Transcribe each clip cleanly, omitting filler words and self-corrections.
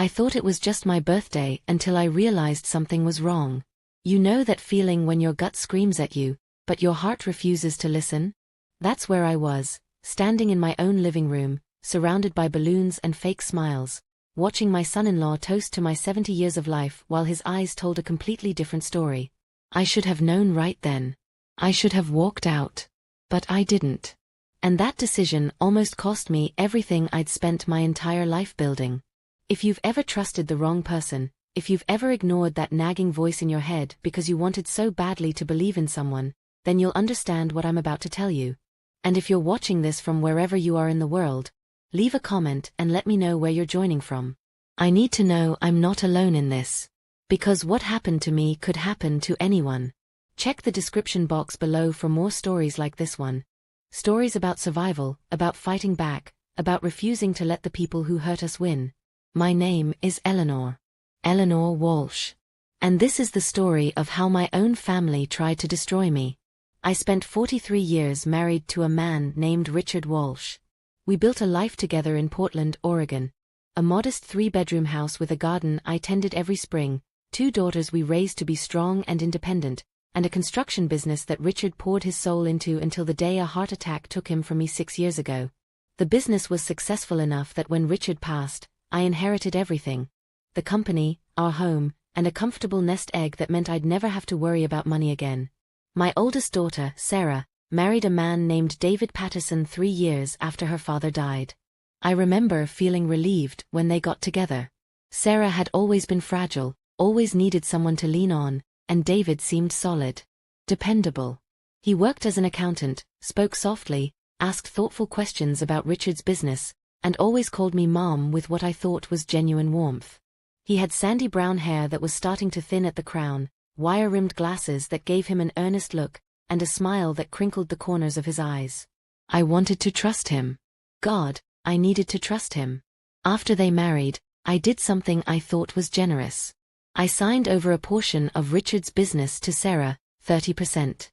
I thought it was just my birthday until I realized something was wrong. You know that feeling when your gut screams at you, but your heart refuses to listen? That's where I was, standing in my own living room, surrounded by balloons and fake smiles, watching my son-in-law toast to my 70 years of life while his eyes told a completely different story. I should have known right then. I should have walked out. But I didn't. And that decision almost cost me everything I'd spent my entire life building. If you've ever trusted the wrong person, if you've ever ignored that nagging voice in your head because you wanted so badly to believe in someone, then you'll understand what I'm about to tell you. And if you're watching this from wherever you are in the world, leave a comment and let me know where you're joining from. I need to know I'm not alone in this. Because what happened to me could happen to anyone. Check the description box below for more stories like this one. Stories about survival, about fighting back, about refusing to let the people who hurt us win. My name is Eleanor. Eleanor Walsh. And this is the story of how my own family tried to destroy me. I spent 43 years married to a man named Richard Walsh. We built a life together in Portland, Oregon. A modest 3-bedroom house with a garden I tended every spring, 2 daughters we raised to be strong and independent, and a construction business that Richard poured his soul into until the day a heart attack took him from me 6 years ago. The business was successful enough that when Richard passed, I inherited everything. The company, our home, and a comfortable nest egg that meant I'd never have to worry about money again. My oldest daughter, Sarah, married a man named David Patterson 3 years after her father died. I remember feeling relieved when they got together. Sarah had always been fragile, always needed someone to lean on, and David seemed solid. Dependable. He worked as an accountant, spoke softly, asked thoughtful questions about Richard's business, and always called me Mom with what I thought was genuine warmth. He had sandy brown hair that was starting to thin at the crown, wire-rimmed glasses that gave him an earnest look, and a smile that crinkled the corners of his eyes. I wanted to trust him. God, I needed to trust him. After they married, I did something I thought was generous. I signed over a portion of Richard's business to Sarah, 30%.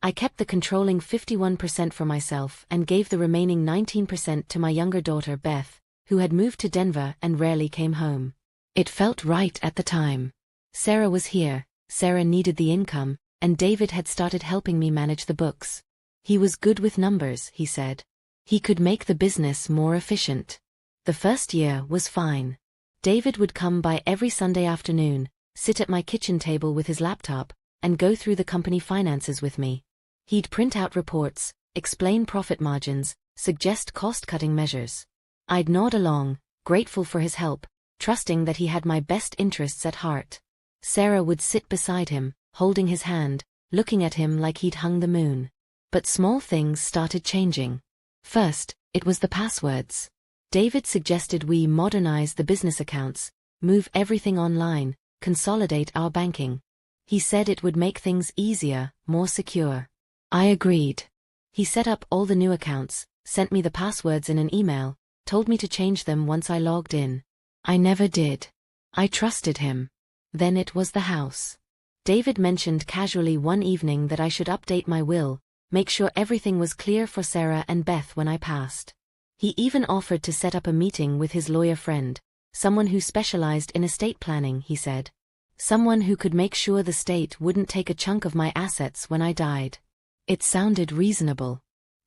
I kept the controlling 51% for myself and gave the remaining 19% to my younger daughter Beth, who had moved to Denver and rarely came home. It felt right at the time. Sarah was here, Sarah needed the income, and David had started helping me manage the books. He was good with numbers, he said. He could make the business more efficient. The first year was fine. David would come by every Sunday afternoon, sit at my kitchen table with his laptop, and go through the company finances with me. He'd print out reports, explain profit margins, suggest cost-cutting measures. I'd nod along, grateful for his help, trusting that he had my best interests at heart. Sarah would sit beside him, holding his hand, looking at him like he'd hung the moon. But small things started changing. First, it was the passwords. David suggested we modernize the business accounts, move everything online, consolidate our banking. He said it would make things easier, more secure. I agreed. He set up all the new accounts, sent me the passwords in an email, told me to change them once I logged in. I never did. I trusted him. Then it was the house. David mentioned casually one evening that I should update my will, make sure everything was clear for Sarah and Beth when I passed. He even offered to set up a meeting with his lawyer friend, someone who specialized in estate planning, he said. Someone who could make sure the state wouldn't take a chunk of my assets when I died. It sounded reasonable.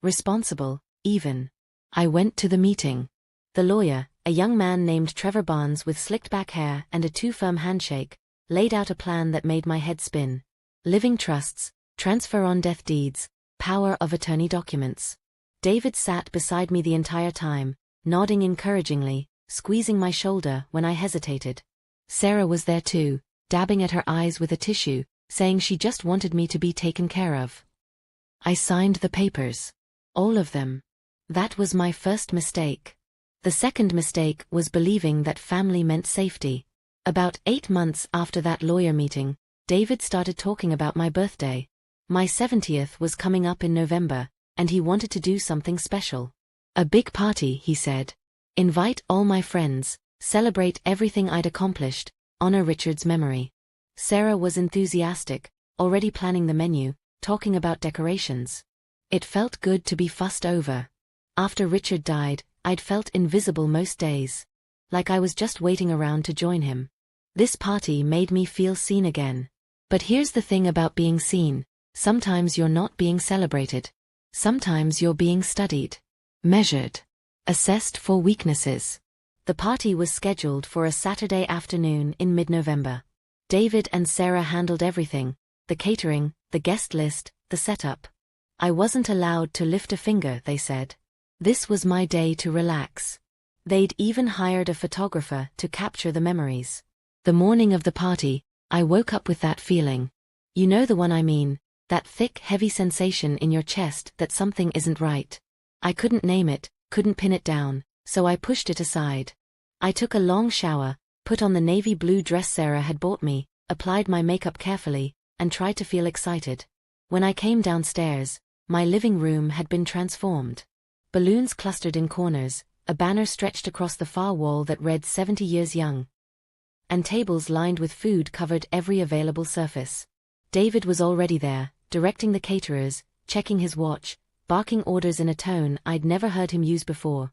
Responsible, even. I went to the meeting. The lawyer, a young man named Trevor Barnes with slicked back hair and a too-firm handshake, laid out a plan that made my head spin. Living trusts, transfer on death deeds, power of attorney documents. David sat beside me the entire time, nodding encouragingly, squeezing my shoulder when I hesitated. Sarah was there too, dabbing at her eyes with a tissue, saying she just wanted me to be taken care of. I signed the papers. All of them. That was my first mistake. The second mistake was believing that family meant safety. About 8 months after that lawyer meeting, David started talking about my birthday. My 70th was coming up in November, and he wanted to do something special. A big party, he said. Invite all my friends, celebrate everything I'd accomplished, honor Richard's memory. Sarah was enthusiastic, already planning the menu, talking about decorations. It felt good to be fussed over. After Richard died, I'd felt invisible most days. like I was just waiting around to join him. This party made me feel seen again. But here's the thing about being seen: sometimes you're not being celebrated. Sometimes you're being studied, measured, assessed for weaknesses. The party was scheduled for a Saturday afternoon in mid-November. David and Sarah handled everything: the catering, the guest list, the setup. I wasn't allowed to lift a finger, they said. This was my day to relax. They'd even hired a photographer to capture the memories. The morning of the party, I woke up with that feeling. You know the one I mean, that thick, heavy sensation in your chest that something isn't right. I couldn't name it, couldn't pin it down, so I pushed it aside. I took a long shower, put on the navy blue dress Sarah had bought me, applied my makeup carefully, and tried to feel excited. When I came downstairs, my living room had been transformed. Balloons clustered in corners, a banner stretched across the far wall that read 70 years young. And tables lined with food covered every available surface. David was already there, directing the caterers, checking his watch, barking orders in a tone I'd never heard him use before.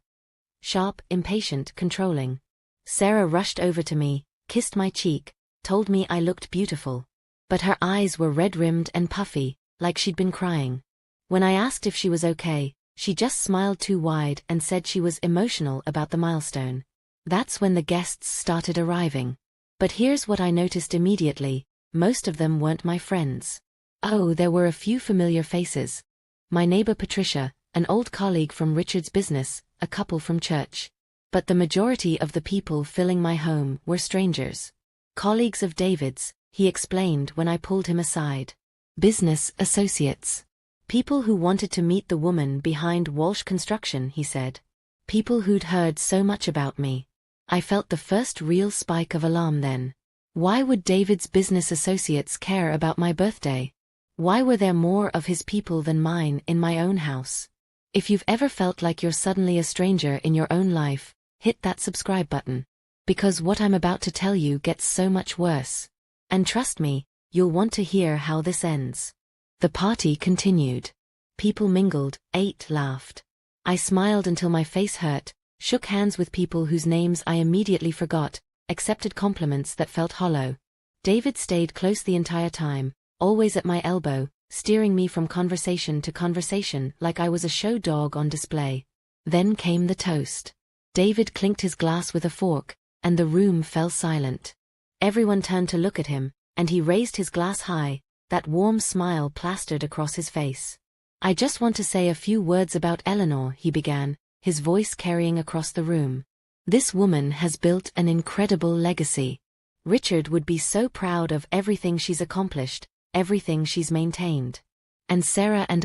Sharp, impatient, controlling. Sarah rushed over to me, kissed my cheek, told me I looked beautiful. But her eyes were red-rimmed and puffy, like she'd been crying. When I asked if she was okay, she just smiled too wide and said she was emotional about the milestone. That's when the guests started arriving. But here's what I noticed immediately: most of them weren't my friends. Oh, there were a few familiar faces. My neighbor Patricia, an old colleague from Richard's business, a couple from church. But the majority of the people filling my home were strangers. Colleagues of David's, he explained when I pulled him aside. Business associates. People who wanted to meet the woman behind Walsh Construction, he said. People who'd heard so much about me. I felt the first real spike of alarm then. Why would David's business associates care about my birthday? Why were there more of his people than mine in my own house? If you've ever felt like you're suddenly a stranger in your own life, hit that subscribe button. Because what I'm about to tell you gets so much worse. And trust me, you'll want to hear how this ends. The party continued. People mingled, ate, laughed. I smiled until my face hurt, shook hands with people whose names I immediately forgot, accepted compliments that felt hollow. David stayed close the entire time, always at my elbow, steering me from conversation to conversation like I was a show dog on display. Then came the toast. David clinked his glass with a fork, and the room fell silent. Everyone turned to look at him, and he raised his glass high, that warm smile plastered across his face. I just want to say a few words about Eleanor, he began, his voice carrying across the room. This woman has built an incredible legacy. Richard would be so proud of everything she's accomplished, everything she's maintained. And Sarah and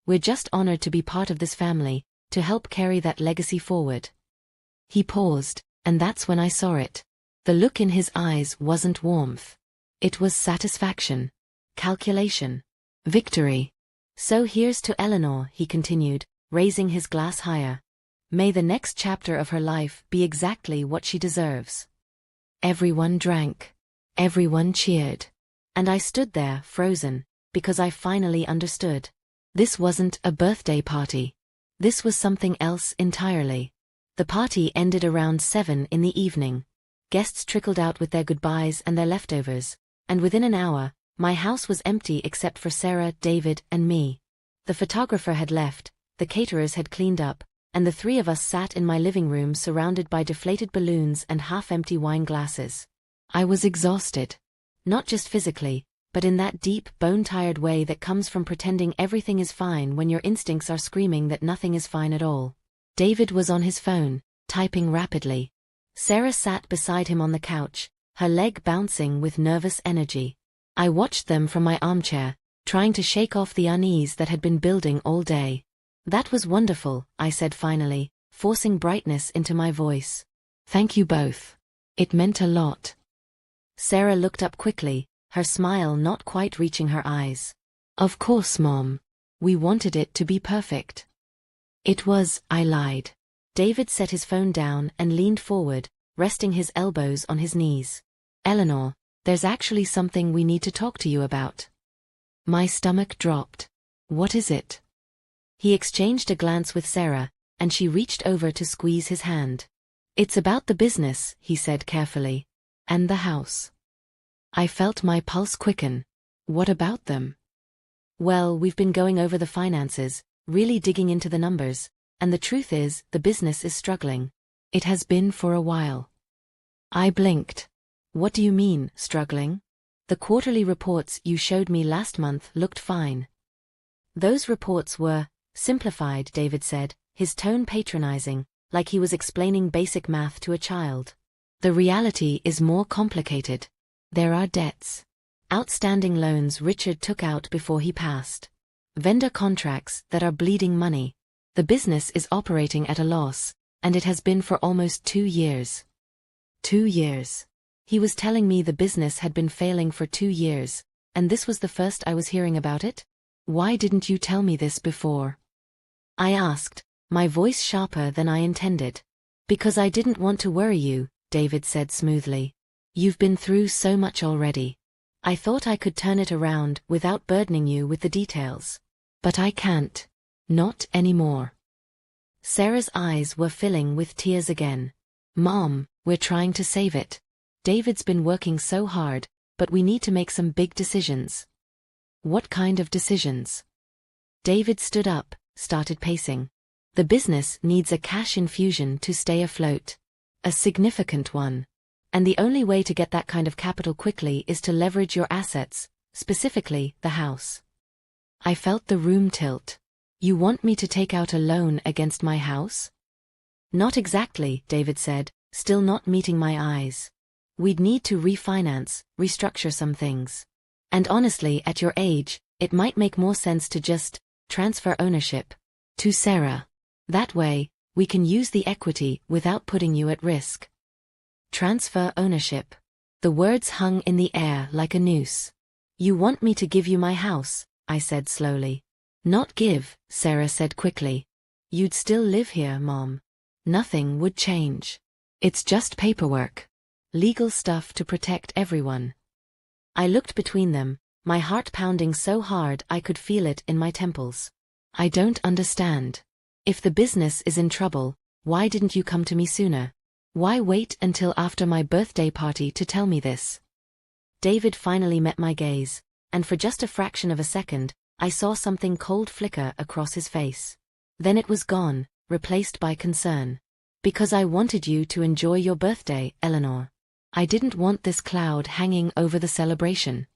we're just honored to be part of this family, to help carry that legacy forward. He paused, and that's when I saw it. The look in his eyes wasn't warmth. It was satisfaction. Calculation. Victory. So here's to Eleanor, he continued, raising his glass higher. May the next chapter of her life be exactly what she deserves. Everyone drank. Everyone cheered. And I stood there, frozen, because I finally understood. This wasn't a birthday party. This was something else entirely. The party ended around 7 in the evening. Guests trickled out with their goodbyes and their leftovers, and within an hour, my house was empty except for Sarah, David, and me. The photographer had left, the caterers had cleaned up, and the three of us sat in my living room surrounded by deflated balloons and half-empty wine glasses. I was exhausted. Not just physically, but in that deep, bone-tired way that comes from pretending everything is fine when your instincts are screaming that nothing is fine at all. David was on his phone, typing rapidly. Sarah sat beside him on the couch, her leg bouncing with nervous energy. I watched them from my armchair, trying to shake off the unease that had been building all day. That was wonderful, I said finally, forcing brightness into my voice. Thank you both. It meant a lot. Sarah looked up quickly, her smile not quite reaching her eyes. Of course, Mom. We wanted it to be perfect. It was, I lied. David set his phone down and leaned forward, resting his elbows on his knees. Eleanor, there's actually something we need to talk to you about. My stomach dropped. What is it? He exchanged a glance with Sarah, and she reached over to squeeze his hand. It's about the business, he said carefully. And the house. I felt my pulse quicken. What about them? Well, we've been going over the finances, really digging into the numbers, and the truth is, the business is struggling. It has been for a while. I blinked. What do you mean, struggling? The quarterly reports you showed me last month looked fine. Those reports were simplified, David said, his tone patronizing, like he was explaining basic math to a child. The reality is more complicated. There are debts. Outstanding loans Richard took out before he passed. Vendor contracts that are bleeding money. The business is operating at a loss, and it has been for almost 2 years. 2 years. He was telling me the business had been failing for 2 years, and this was the first I was hearing about it? Why didn't you tell me this before? I asked, my voice sharper than I intended. Because I didn't want to worry you, David said smoothly. You've been through so much already. I thought I could turn it around without burdening you with the details. But I can't. Not anymore. Sarah's eyes were filling with tears again. Mom, we're trying to save it. David's been working so hard, but we need to make some big decisions. What kind of decisions? David stood up, started pacing. The business needs a cash infusion to stay afloat. A significant one. And the only way to get that kind of capital quickly is to leverage your assets, specifically the house. I felt the room tilt. You want me to take out a loan against my house? Not exactly, David said, still not meeting my eyes. We'd need to refinance, restructure some things. And honestly, at your age, it might make more sense to just transfer ownership to Sarah. That way, we can use the equity without putting you at risk. Transfer ownership. The words hung in the air like a noose. You want me to give you my house, I said slowly. Not give, Sarah said quickly. You'd still live here, Mom. Nothing would change. It's just paperwork. Legal stuff to protect everyone. I looked between them, my heart pounding so hard I could feel it in my temples. I don't understand. If the business is in trouble, why didn't you come to me sooner? Why wait until after my birthday party to tell me this? David finally met my gaze, and for just a fraction of a second, I saw something cold flicker across his face. Then it was gone, replaced by concern. Because I wanted you to enjoy your birthday, Eleanor. I didn't want this cloud hanging over the celebration.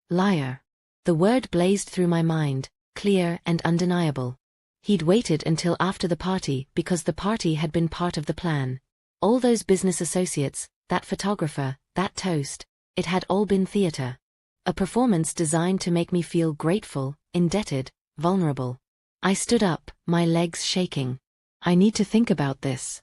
Liar. The word blazed through my mind, clear and undeniable. He'd waited until after the party because the party had been part of the plan. All those business associates, that photographer, that toast, it had all been theater. A performance designed to make me feel grateful, indebted, vulnerable. I stood up, my legs shaking. I need to think about this.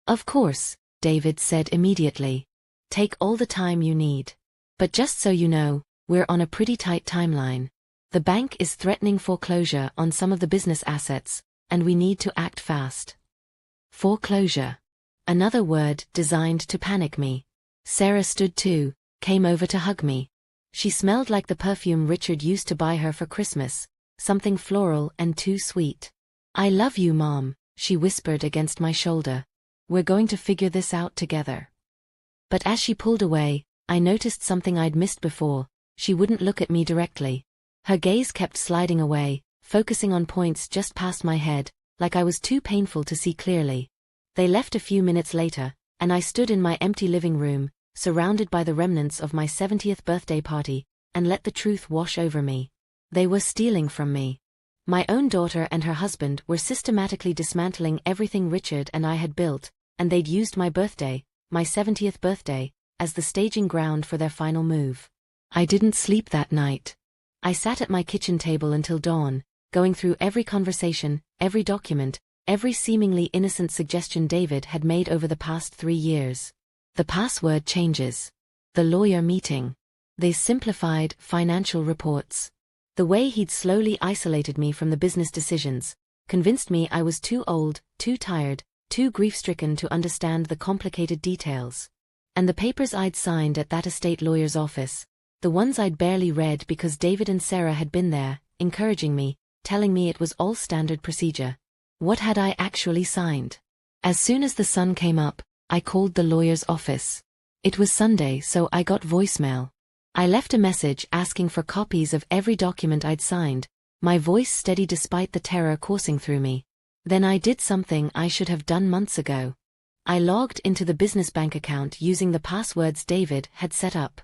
Of course, David said immediately. Take all the time you need. But just so you know, we're on a pretty tight timeline. The bank is threatening foreclosure on some of the business assets, and we need to act fast. Foreclosure. Another word designed to panic me. Sarah stood too, came over to hug me. She smelled like the perfume Richard used to buy her for Christmas, something floral and too sweet. I love you, Mom, she whispered against my shoulder. We're going to figure this out together. But as she pulled away, I noticed something I'd missed before. She wouldn't look at me directly. Her gaze kept sliding away, focusing on points just past my head, like I was too painful to see clearly. They left a few minutes later, and I stood in my empty living room, surrounded by the remnants of my 70th birthday party, and let the truth wash over me. They were stealing from me. My own daughter and her husband were systematically dismantling everything Richard and I had built, and they'd used my birthday, my 70th birthday, as the staging ground for their final move. I didn't sleep that night. I sat at my kitchen table until dawn, going through every conversation, every document, every seemingly innocent suggestion David had made over the past 3 years. The password changes. The lawyer meeting. The simplified financial reports. The way he'd slowly isolated me from the business decisions, convinced me I was too old, too tired, too grief-stricken to understand the complicated details. And the papers I'd signed at that estate lawyer's office, the ones I'd barely read because David and Sarah had been there, encouraging me, telling me it was all standard procedure. What had I actually signed? As soon as the sun came up, I called the lawyer's office. It was Sunday, so I got voicemail. I left a message asking for copies of every document I'd signed, my voice steady despite the terror coursing through me. Then I did something I should have done months ago. I logged into the business bank account using the passwords David had set up.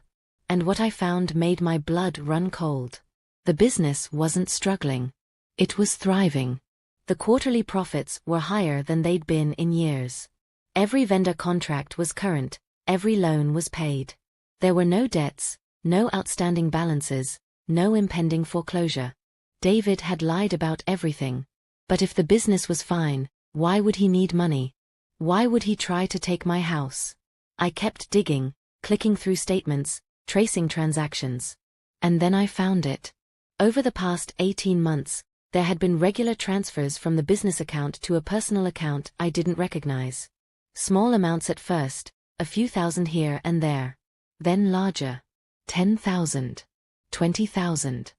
And what I found made my blood run cold. The business wasn't struggling. It was thriving. The quarterly profits were higher than they'd been in years. Every vendor contract was current, every loan was paid. There were no debts, no outstanding balances, no impending foreclosure. David had lied about everything. But if the business was fine, why would he need money? Why would he try to take my house? I kept digging, clicking through statements, tracing transactions. And then I found it. Over the past 18 months, there had been regular transfers from the business account to a personal account I didn't recognize. Small amounts at first, a few thousand here and there. Then larger. 10,000. 20,000.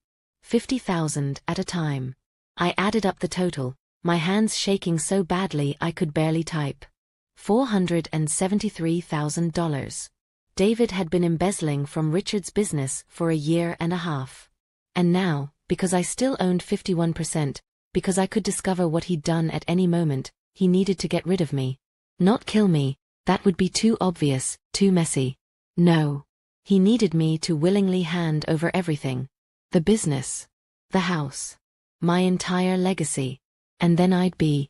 50,000 at a time. I added up the total, my hands shaking so badly I could barely type. $473,000. David had been embezzling from Richard's business for a year and a half. And now, because I still owned 51%, because I could discover what he'd done at any moment, he needed to get rid of me. Not kill me, that would be too obvious, too messy. No. He needed me to willingly hand over everything. The business. The house. My entire legacy. And then I'd be...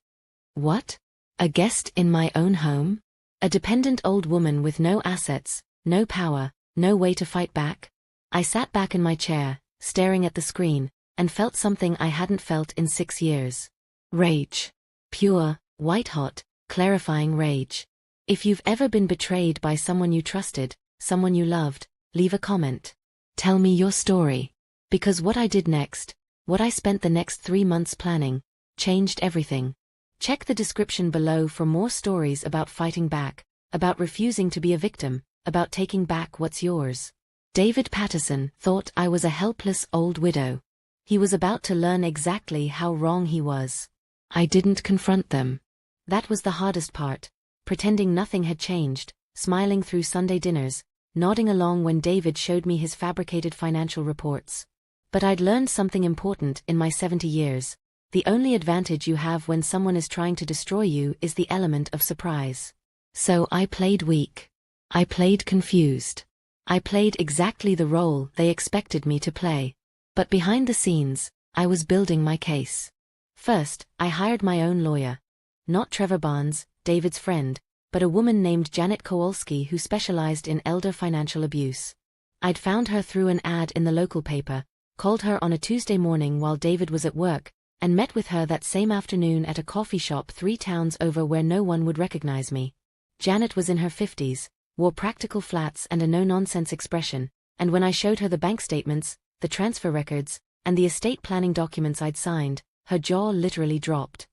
what? A guest in my own home? A dependent old woman with no assets, no power, no way to fight back? I sat back in my chair, staring at the screen, and felt something I hadn't felt in 6 years. Rage. Pure, white-hot, clarifying rage. If you've ever been betrayed by someone you trusted, someone you loved, leave a comment. Tell me your story. Because what I did next, what I spent the next 3 months planning, changed everything. Check the description below for more stories about fighting back, about refusing to be a victim, about taking back what's yours. David Patterson thought I was a helpless old widow. He was about to learn exactly how wrong he was. I didn't confront them. That was the hardest part, pretending nothing had changed, smiling through Sunday dinners, nodding along when David showed me his fabricated financial reports. But I'd learned something important in my 70 years. The only advantage you have when someone is trying to destroy you is the element of surprise. So I played weak. I played confused. I played exactly the role they expected me to play. But behind the scenes, I was building my case. First, I hired my own lawyer. Not Trevor Barnes, David's friend, but a woman named Janet Kowalski who specialized in elder financial abuse. I'd found her through an ad in the local paper, called her on a Tuesday morning while David was at work, and met with her that same afternoon at a coffee shop 3 towns over where no one would recognize me. Janet was in her 50s, wore practical flats and a no-nonsense expression, and when I showed her the bank statements, the transfer records, and the estate planning documents I'd signed, her jaw literally dropped.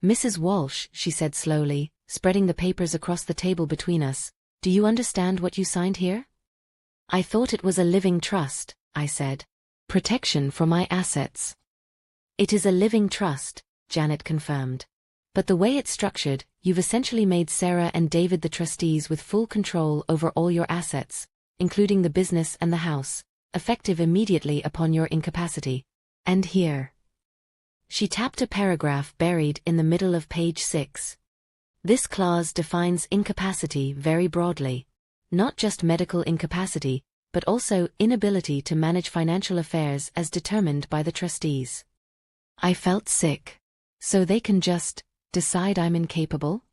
"Mrs. Walsh," she said slowly, spreading the papers across the table between us, "do you understand what you signed here?" "I thought it was a living trust," I said. "Protection for my assets." "It is a living trust," Janet confirmed. "But the way it's structured, you've essentially made Sarah and David the trustees with full control over all your assets, including the business and the house, effective immediately upon your incapacity. And here." She tapped a paragraph buried in the middle of page 6. "This clause defines incapacity very broadly. Not just medical incapacity, but also inability to manage financial affairs as determined by the trustees." I felt sick. So they can just decide I'm incapable?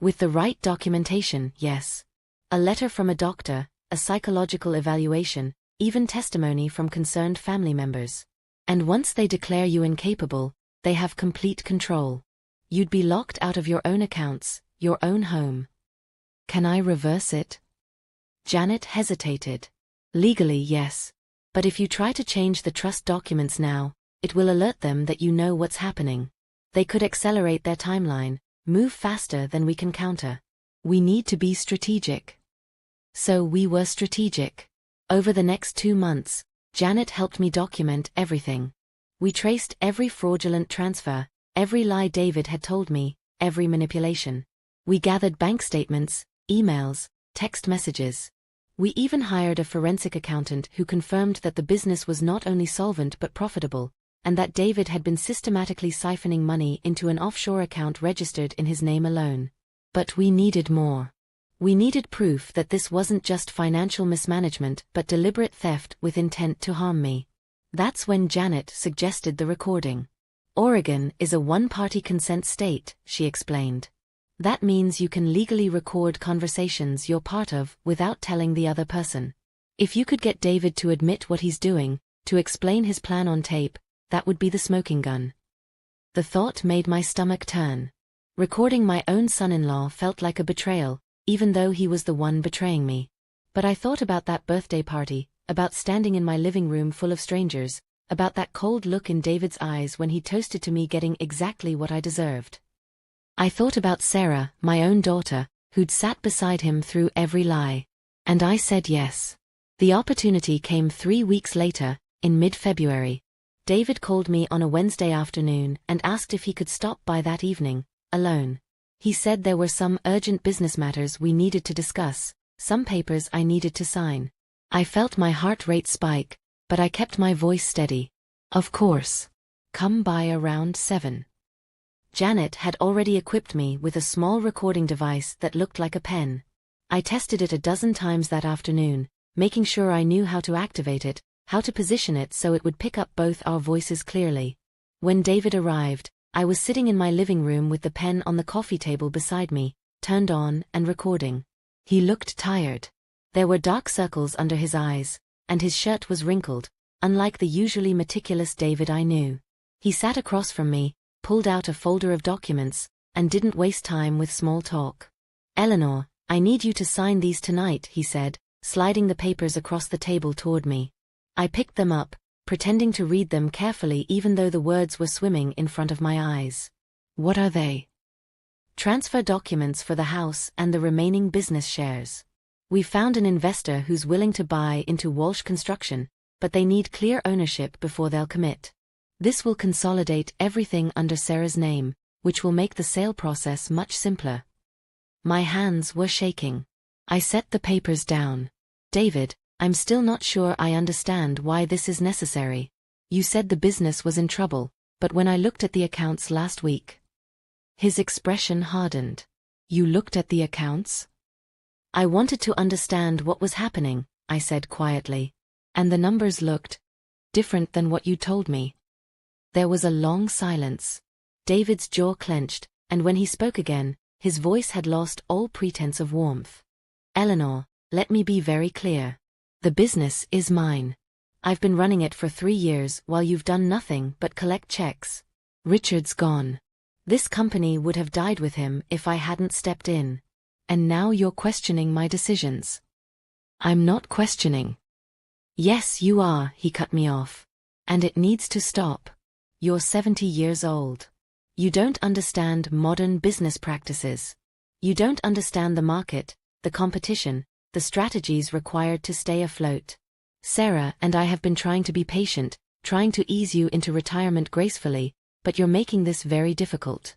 With the right documentation, yes. A letter from a doctor, a psychological evaluation, even testimony from concerned family members. And once they declare you incapable, they have complete control. You'd be locked out of your own accounts, your own home. Can I reverse it? Janet hesitated. Legally, yes. But if you try to change the trust documents now, it will alert them that you know what's happening. They could accelerate their timeline, move faster than we can counter. We need to be strategic. So we were strategic. Over the next 2 months, Janet helped me document everything. We traced every fraudulent transfer, every lie David had told me, every manipulation. We gathered bank statements, emails, text messages. We even hired a forensic accountant who confirmed that the business was not only solvent but profitable, and that David had been systematically siphoning money into an offshore account registered in his name alone. But we needed more. We needed proof that this wasn't just financial mismanagement but deliberate theft with intent to harm me. That's when Janet suggested the recording. Oregon is a one-party consent state, she explained. That means you can legally record conversations you're part of without telling the other person. If you could get David to admit what he's doing, to explain his plan on tape, that would be the smoking gun. The thought made my stomach turn. Recording my own son-in-law felt like a betrayal, even though he was the one betraying me. But I thought about that birthday party, about standing in my living room full of strangers, about that cold look in David's eyes when he toasted to me getting exactly what I deserved. I thought about Sarah, my own daughter, who'd sat beside him through every lie. And I said yes. The opportunity came 3 weeks later, in mid-February. David called me on a Wednesday afternoon and asked if he could stop by that evening, alone. He said there were some urgent business matters we needed to discuss, some papers I needed to sign. I felt my heart rate spike, but I kept my voice steady. Of course. Come by around 7. Janet had already equipped me with a small recording device that looked like a pen. I tested it a dozen times that afternoon, making sure I knew how to activate it, how to position it so it would pick up both our voices clearly. When David arrived, I was sitting in my living room with the pen on the coffee table beside me, turned on and recording. He looked tired. There were dark circles under his eyes, and his shirt was wrinkled, unlike the usually meticulous David I knew. He sat across from me, pulled out a folder of documents, and didn't waste time with small talk. "Eleanor, I need you to sign these tonight," he said, sliding the papers across the table toward me. I picked them up, pretending to read them carefully even though the words were swimming in front of my eyes. "What are they?" "Transfer documents for the house and the remaining business shares. We found an investor who's willing to buy into Walsh Construction, but they need clear ownership before they'll commit. This will consolidate everything under Sarah's name, which will make the sale process much simpler." My hands were shaking. I set the papers down. "David, I'm still not sure I understand why this is necessary. You said the business was in trouble, but when I looked at the accounts last week..." His expression hardened. "You looked at the accounts?" "I wanted to understand what was happening," I said quietly. "And the numbers looked different than what you told me." There was a long silence. David's jaw clenched, and when he spoke again, his voice had lost all pretense of warmth. "Eleanor, let me be very clear. The business is mine. I've been running it for 3 years while you've done nothing but collect checks. Richard's gone. This company would have died with him if I hadn't stepped in. And now you're questioning my decisions." "I'm not questioning." "Yes, you are," he cut me off. "And it needs to stop. You're 70 years old. You don't understand modern business practices. You don't understand the market, the competition, the strategies required to stay afloat. Sarah and I have been trying to be patient, trying to ease you into retirement gracefully, but you're making this very difficult."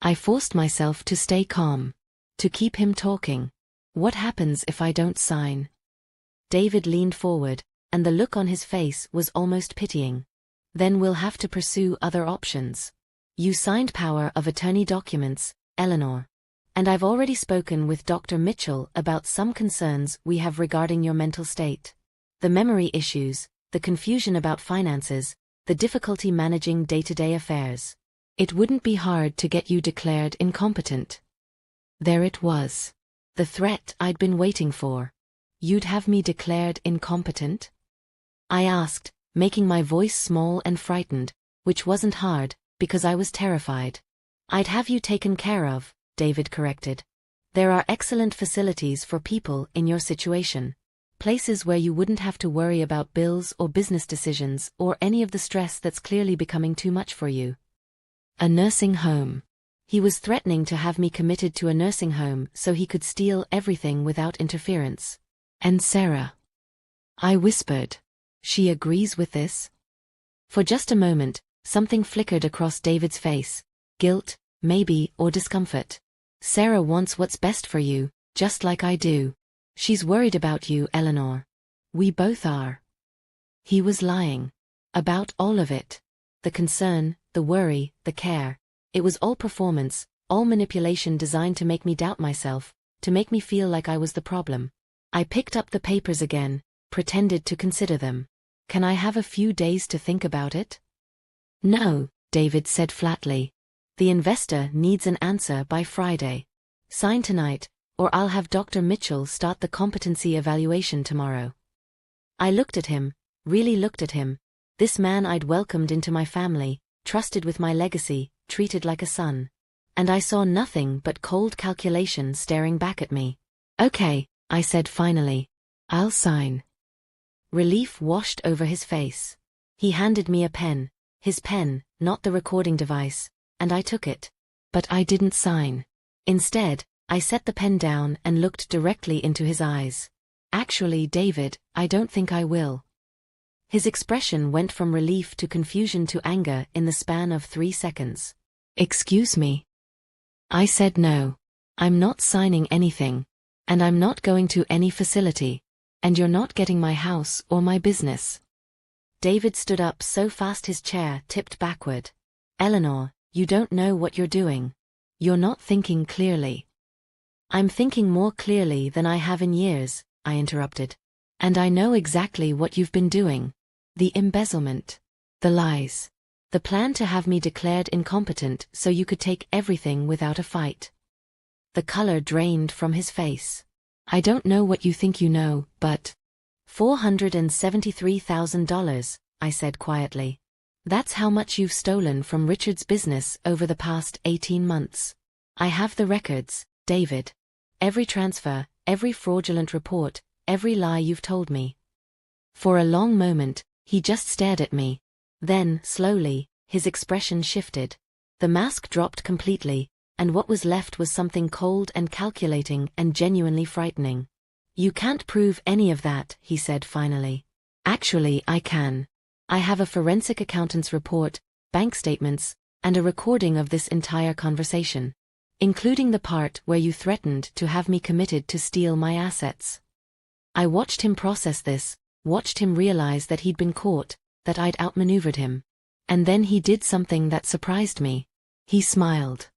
I forced myself to stay calm, to keep him talking. "What happens if I don't sign?" David leaned forward, and the look on his face was almost pitying. "Then we'll have to pursue other options. You signed power of attorney documents, Eleanor. And I've already spoken with Dr. Mitchell about some concerns we have regarding your mental state. The memory issues, the confusion about finances, the difficulty managing day-to-day affairs. It wouldn't be hard to get you declared incompetent." There it was. The threat I'd been waiting for. "You'd have me declared incompetent?" I asked, making my voice small and frightened, which wasn't hard, because I was terrified. "I'd have you taken care of," David corrected. "There are excellent facilities for people in your situation. Places where you wouldn't have to worry about bills or business decisions or any of the stress that's clearly becoming too much for you." A nursing home. He was threatening to have me committed to a nursing home so he could steal everything without interference. "And Sarah?" I whispered. "She agrees with this?" For just a moment, something flickered across David's face. Guilt, maybe, or discomfort. Sarah wants what's best for you, just like I do. She's worried about you, Eleanor. We both are. He was lying. About all of it. The concern, the worry, the care. It was all performance, all manipulation designed to make me doubt myself, to make me feel like I was the problem. I picked up the papers again, pretended to consider them. Can I have a few days to think about it? No, David said flatly. The investor needs an answer by Friday. Sign tonight, or I'll have Dr. Mitchell start the competency evaluation tomorrow. I looked at him, really looked at him. This man I'd welcomed into my family, trusted with my legacy, treated like a son. And I saw nothing but cold calculation staring back at me. Okay, I said finally. I'll sign. Relief washed over his face. He handed me a pen. His pen, not the recording device, and I took it. But I didn't sign. Instead, I set the pen down and looked directly into his eyes. Actually, David, I don't think I will. His expression went from relief to confusion to anger in the span of 3 seconds. Excuse me. I said no. I'm not signing anything. And I'm not going to any facility. And you're not getting my house or my business. David stood up so fast his chair tipped backward. Eleanor, you don't know what you're doing. You're not thinking clearly. I'm thinking more clearly than I have in years, I interrupted. And I know exactly what you've been doing. The embezzlement. The lies. The plan to have me declared incompetent so you could take everything without a fight. The color drained from his face. I don't know what you think you know, but... $473,000, I said quietly. That's how much you've stolen from Richard's business over the past 18 months. I have the records, David. Every transfer, every fraudulent report, every lie you've told me. For a long moment, he just stared at me. Then, slowly, his expression shifted. The mask dropped completely, and what was left was something cold and calculating and genuinely frightening. You can't prove any of that, he said finally. Actually, I can. I have a forensic accountant's report, bank statements, and a recording of this entire conversation, including the part where you threatened to have me committed to steal my assets. I watched him process this, watched him realize that he'd been caught, that I'd outmaneuvered him. And then he did something that surprised me. He smiled.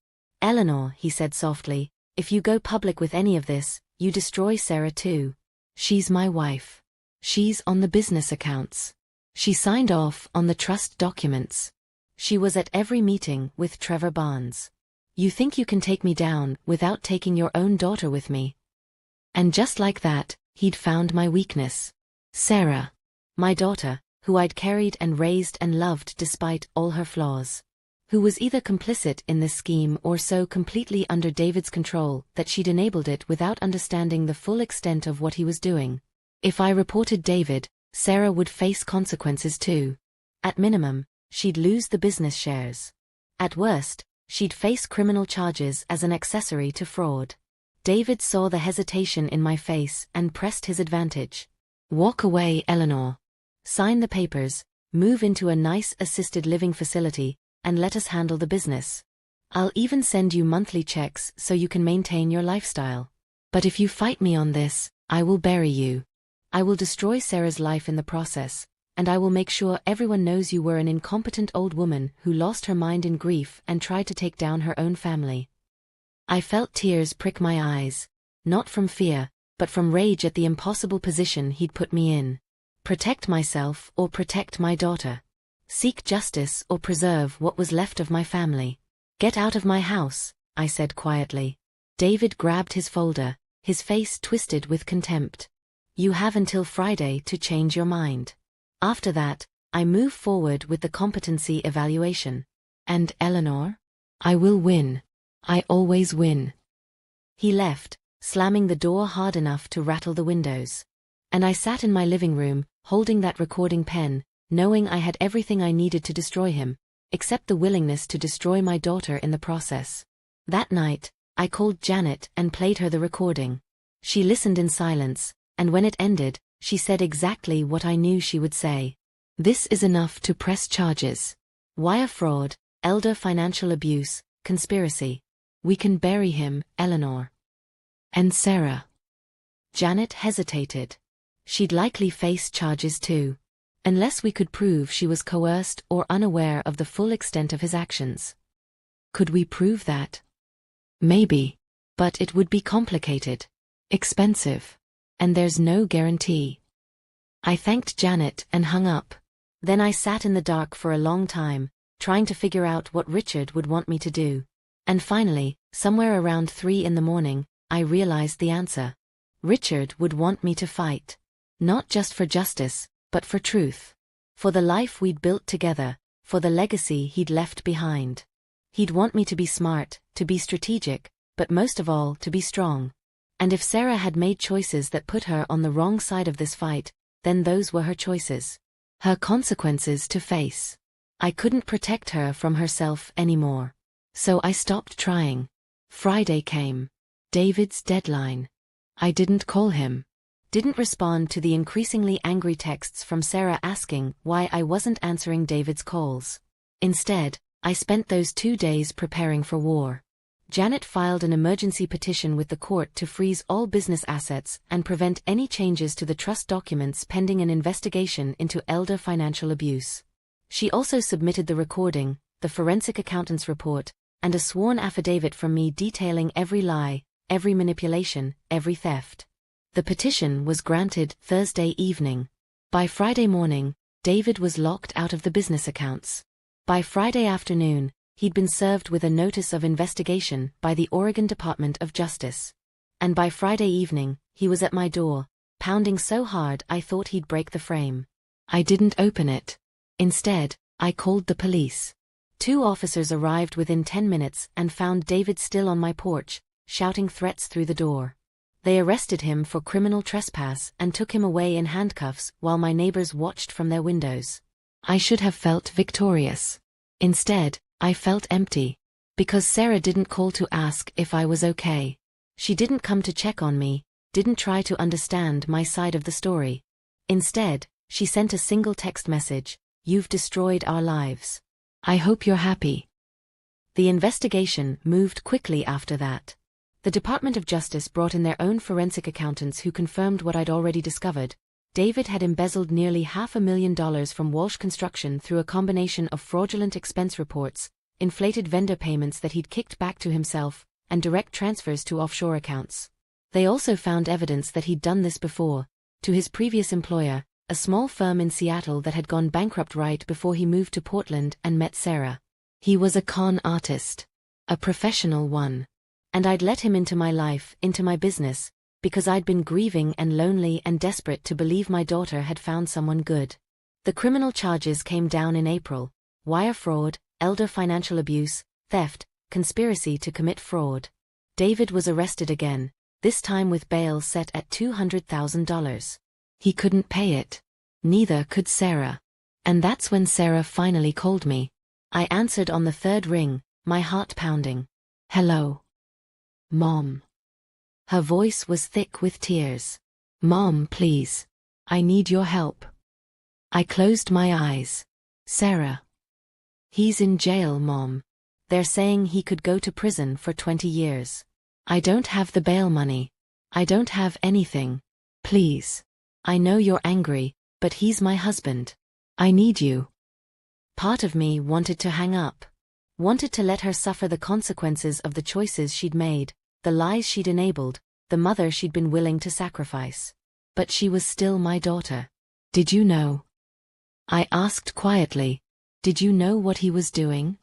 Eleanor, he said softly, if you go public with any of this, you destroy Sarah too. She's my wife. She's on the business accounts. She signed off on the trust documents. She was at every meeting with Trevor Barnes. You think you can take me down without taking your own daughter with me? And just like that, he'd found my weakness. Sarah. My daughter, who I'd carried and raised and loved despite all her flaws. Who was either complicit in this scheme or so completely under David's control that she'd enabled it without understanding the full extent of what he was doing. If I reported David, Sarah would face consequences too. At minimum, she'd lose the business shares. At worst, she'd face criminal charges as an accessory to fraud. David saw the hesitation in my face and pressed his advantage. Walk away, Eleanor. Sign the papers, move into a nice assisted living facility, and let us handle the business. I'll even send you monthly checks so you can maintain your lifestyle. But if you fight me on this, I will bury you. I will destroy Sarah's life in the process, and I will make sure everyone knows you were an incompetent old woman who lost her mind in grief and tried to take down her own family. I felt tears prick my eyes, not from fear, but from rage at the impossible position he'd put me in. Protect myself or protect my daughter. Seek justice or preserve what was left of my family. Get out of my house, I said quietly. David grabbed his folder, his face twisted with contempt. You have until Friday to change your mind. After that, I move forward with the competency evaluation. And Eleanor? I will win. I always win. He left, slamming the door hard enough to rattle the windows. And I sat in my living room, holding that recording pen, knowing I had everything I needed to destroy him, except the willingness to destroy my daughter in the process. That night, I called Janet and played her the recording. She listened in silence, and when it ended, she said exactly what I knew she would say. This is enough to press charges. Wire fraud, elder financial abuse, conspiracy. We can bury him, Eleanor. And Sarah. Janet hesitated. She'd likely face charges too. Unless we could prove she was coerced or unaware of the full extent of his actions. Could we prove that? Maybe. But it would be complicated. Expensive. And there's no guarantee. I thanked Janet and hung up. Then I sat in the dark for a long time, trying to figure out what Richard would want me to do. And finally, somewhere around 3 in the morning, I realized the answer. Richard would want me to fight. Not just for justice, but for truth. For the life we'd built together, for the legacy he'd left behind. He'd want me to be smart, to be strategic, but most of all to be strong. And if Sarah had made choices that put her on the wrong side of this fight, then those were her choices. Her consequences to face. I couldn't protect her from herself anymore. So I stopped trying. Friday came. David's deadline. I didn't call him. Didn't respond to the increasingly angry texts from Sarah asking why I wasn't answering David's calls. Instead, I spent those 2 days preparing for war. Janet filed an emergency petition with the court to freeze all business assets and prevent any changes to the trust documents pending an investigation into elder financial abuse. She also submitted the recording, the forensic accountant's report, and a sworn affidavit from me detailing every lie, every manipulation, every theft. The petition was granted Thursday evening. By Friday morning, David was locked out of the business accounts. By Friday afternoon, he'd been served with a notice of investigation by the Oregon Department of Justice. And by Friday evening, he was at my door, pounding so hard I thought he'd break the frame. I didn't open it. Instead, I called the police. 2 officers arrived within 10 minutes and found David still on my porch, shouting threats through the door. They arrested him for criminal trespass and took him away in handcuffs while my neighbors watched from their windows. I should have felt victorious. Instead, I felt empty. Because Sarah didn't call to ask if I was okay. She didn't come to check on me, didn't try to understand my side of the story. Instead, she sent a single text message, "You've destroyed our lives. I hope you're happy." The investigation moved quickly after that. The Department of Justice brought in their own forensic accountants who confirmed what I'd already discovered. David had embezzled nearly $500,000 from Walsh Construction through a combination of fraudulent expense reports, inflated vendor payments that he'd kicked back to himself, and direct transfers to offshore accounts. They also found evidence that he'd done this before, to his previous employer, a small firm in Seattle that had gone bankrupt right before he moved to Portland and met Sarah. He was a con artist. A professional one. And I'd let him into my life, into my business, because I'd been grieving and lonely and desperate to believe my daughter had found someone good. The criminal charges came down in April: wire fraud, elder financial abuse, theft, conspiracy to commit fraud. David was arrested again, this time with bail set at $200,000. He couldn't pay it. Neither could Sarah. And that's when Sarah finally called me. I answered on the 3rd ring, my heart pounding. "Hello. Mom." Her voice was thick with tears. "Mom, please. I need your help." I closed my eyes. "Sarah." "He's in jail, Mom. They're saying he could go to prison for 20 years. I don't have the bail money. I don't have anything. Please. I know you're angry, but he's my husband. I need you." Part of me wanted to hang up. Wanted to let her suffer the consequences of the choices she'd made, the lies she'd enabled, the mother she'd been willing to sacrifice. But she was still my daughter. "Did you know?" I asked quietly. "Did you know what he was doing?"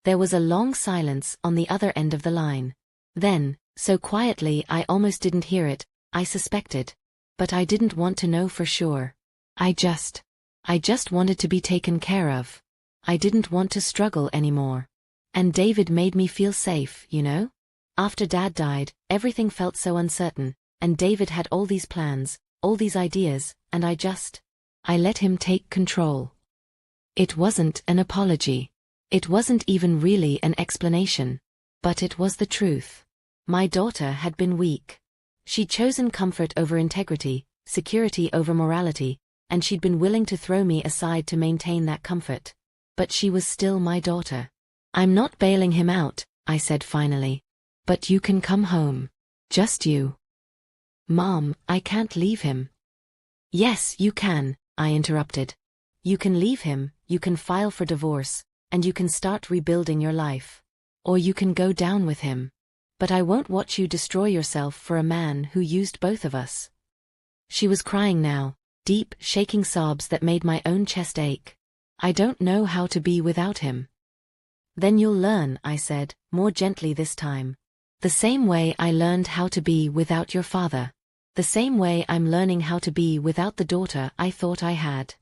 There was a long silence on the other end of the line. Then, so quietly I almost didn't hear it, I suspected. But I didn't want to know for sure. I just wanted to be taken care of. I didn't want to struggle anymore. And David made me feel safe, you know? After Dad died, everything felt so uncertain, and David had all these plans, all these ideas, and I let him take control. It wasn't an apology. It wasn't even really an explanation. But it was the truth. My daughter had been weak. She'd chosen comfort over integrity, security over morality, and she'd been willing to throw me aside to maintain that comfort. But she was still my daughter. "I'm not bailing him out," I said finally. But you can come home. Just you. Mom, I can't leave him. Yes, you can, I interrupted. You can leave him, you can file for divorce, and you can start rebuilding your life. Or you can go down with him. But I won't watch you destroy yourself for a man who used both of us. She was crying now, deep, shaking sobs that made my own chest ache. I don't know how to be without him. Then you'll learn, I said, more gently this time. The same way I learned how to be without your father. The same way I'm learning how to be without the daughter I thought I had.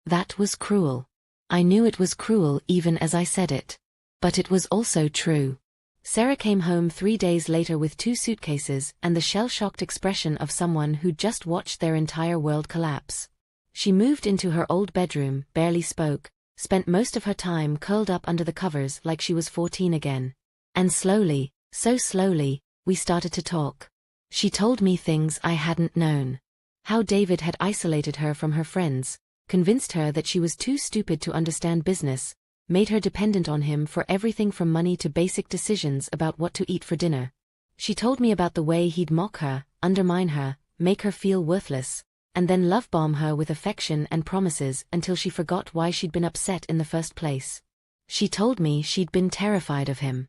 That was cruel. I knew it was cruel even as I said it. But it was also true. Sarah came home 3 days later with 2 suitcases and the shell-shocked expression of someone who'd just watched their entire world collapse. She moved into her old bedroom, barely spoke, spent most of her time curled up under the covers like she was 14 again. And slowly, so slowly, we started to talk. She told me things I hadn't known. How David had isolated her from her friends, convinced her that she was too stupid to understand business, made her dependent on him for everything from money to basic decisions about what to eat for dinner. She told me about the way he'd mock her, undermine her, make her feel worthless, and then love-bomb her with affection and promises until she forgot why she'd been upset in the first place. She told me she'd been terrified of him.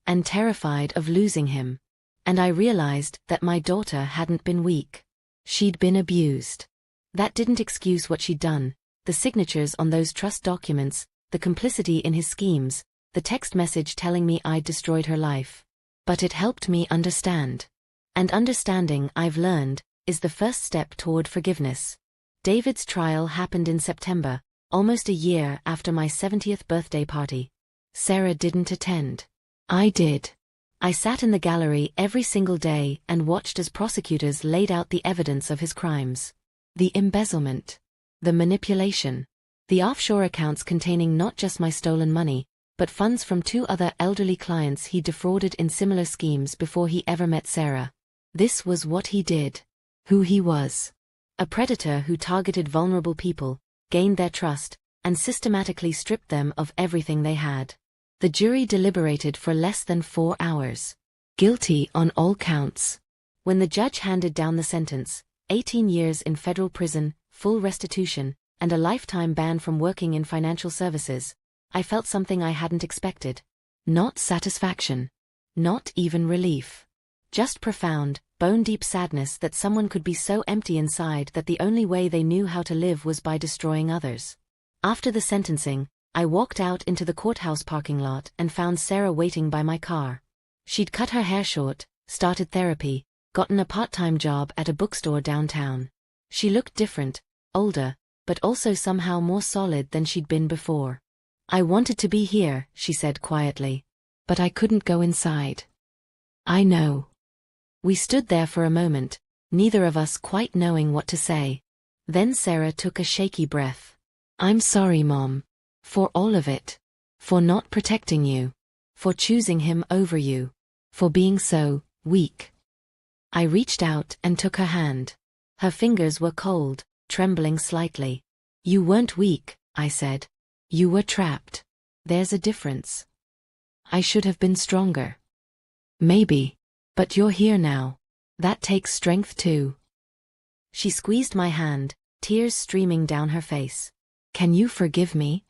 And terrified of losing him. And I realized that my daughter hadn't been weak. She'd been abused. That didn't excuse what she'd done, the signatures on those trust documents, the complicity in his schemes, the text message telling me I'd destroyed her life. But it helped me understand. And understanding, I've learned, is the first step toward forgiveness. David's trial happened in September, almost a year after my 70th birthday party. Sarah didn't attend. I did. I sat in the gallery every single day and watched as prosecutors laid out the evidence of his crimes. The embezzlement. The manipulation. The offshore accounts containing not just my stolen money, but funds from 2 other elderly clients he defrauded in similar schemes before he ever met Sarah. This was what he did. Who he was. A predator who targeted vulnerable people, gained their trust, and systematically stripped them of everything they had. The jury deliberated for less than 4 hours. Guilty on all counts. When the judge handed down the sentence, 18 years in federal prison, full restitution, and a lifetime ban from working in financial services, I felt something I hadn't expected. Not satisfaction. Not even relief. Just profound, bone-deep sadness that someone could be so empty inside that the only way they knew how to live was by destroying others. After the sentencing, I walked out into the courthouse parking lot and found Sarah waiting by my car. She'd cut her hair short, started therapy, gotten a part-time job at a bookstore downtown. She looked different, older, but also somehow more solid than she'd been before. I wanted to be here, she said quietly. But I couldn't go inside. I know. We stood there for a moment, neither of us quite knowing what to say. Then Sarah took a shaky breath. I'm sorry, Mom. For all of it. For not protecting you. For choosing him over you. For being so weak. I reached out and took her hand. Her fingers were cold, trembling slightly. You weren't weak, I said. You were trapped. There's a difference. I should have been stronger. Maybe. But you're here now. That takes strength too. She squeezed my hand, tears streaming down her face. Can you forgive me?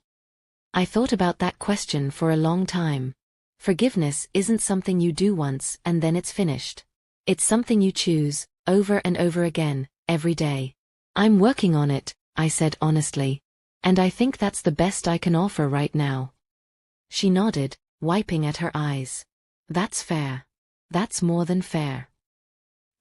I thought about that question for a long time. Forgiveness isn't something you do once and then it's finished. It's something you choose, over and over again, every day. I'm working on it, I said honestly. And I think that's the best I can offer right now. She nodded, wiping at her eyes. That's fair. That's more than fair.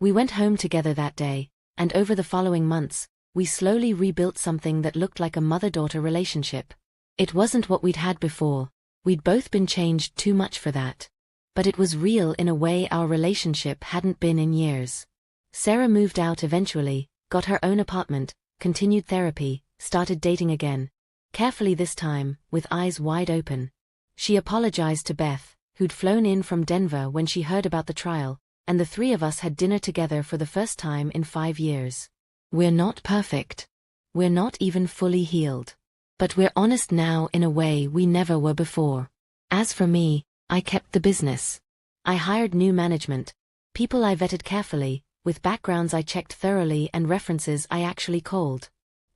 We went home together that day, and over the following months, we slowly rebuilt something that looked like a mother-daughter relationship. It wasn't what we'd had before, we'd both been changed too much for that. But it was real in a way our relationship hadn't been in years. Sarah moved out eventually, got her own apartment, continued therapy, started dating again. Carefully this time, with eyes wide open. She apologized to Beth, who'd flown in from Denver when she heard about the trial, and the 3 of us had dinner together for the first time in 5 years. We're not perfect. We're not even fully healed. But we're honest now in a way we never were before. As for me, I kept the business. I hired new management, people I vetted carefully, with backgrounds I checked thoroughly and references I actually called.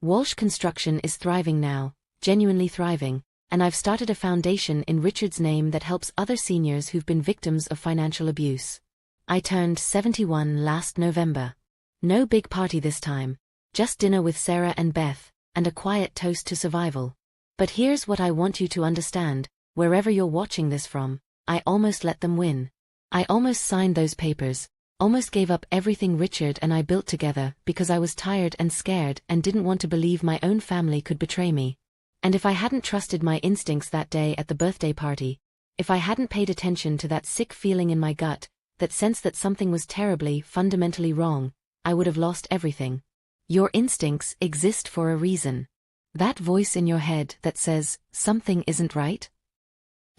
Walsh Construction is thriving now, genuinely thriving, and I've started a foundation in Richard's name that helps other seniors who've been victims of financial abuse. I turned 71 last November. No big party this time, just dinner with Sarah and Beth, and a quiet toast to survival. But here's what I want you to understand, wherever you're watching this from, I almost let them win. I almost signed those papers, almost gave up everything Richard and I built together because I was tired and scared and didn't want to believe my own family could betray me. And if I hadn't trusted my instincts that day at the birthday party, if I hadn't paid attention to that sick feeling in my gut, that sense that something was terribly, fundamentally wrong, I would have lost everything. Your instincts exist for a reason. That voice in your head that says, something isn't right?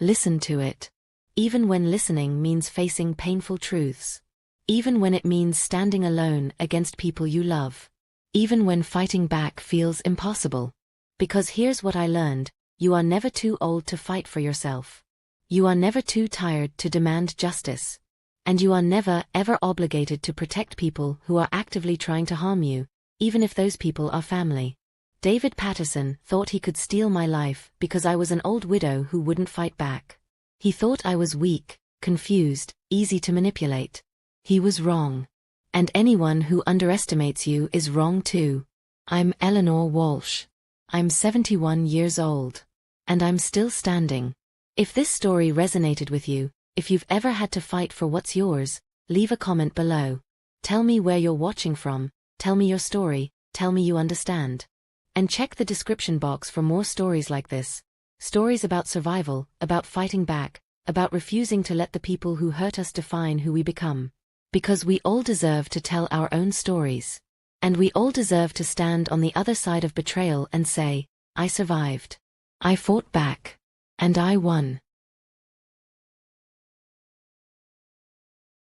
Listen to it. Even when listening means facing painful truths. Even when it means standing alone against people you love. Even when fighting back feels impossible. Because here's what I learned, you are never too old to fight for yourself. You are never too tired to demand justice. And you are never, ever obligated to protect people who are actively trying to harm you, even if those people are family. David Patterson thought he could steal my life because I was an old widow who wouldn't fight back. He thought I was weak, confused, easy to manipulate. He was wrong. And anyone who underestimates you is wrong too. I'm Eleanor Walsh. I'm 71 years old. And I'm still standing. If this story resonated with you, if you've ever had to fight for what's yours, leave a comment below. Tell me where you're watching from, tell me your story, tell me you understand. And check the description box for more stories like this. Stories about survival, about fighting back, about refusing to let the people who hurt us define who we become. Because we all deserve to tell our own stories. And we all deserve to stand on the other side of betrayal and say, I survived. I fought back. And I won.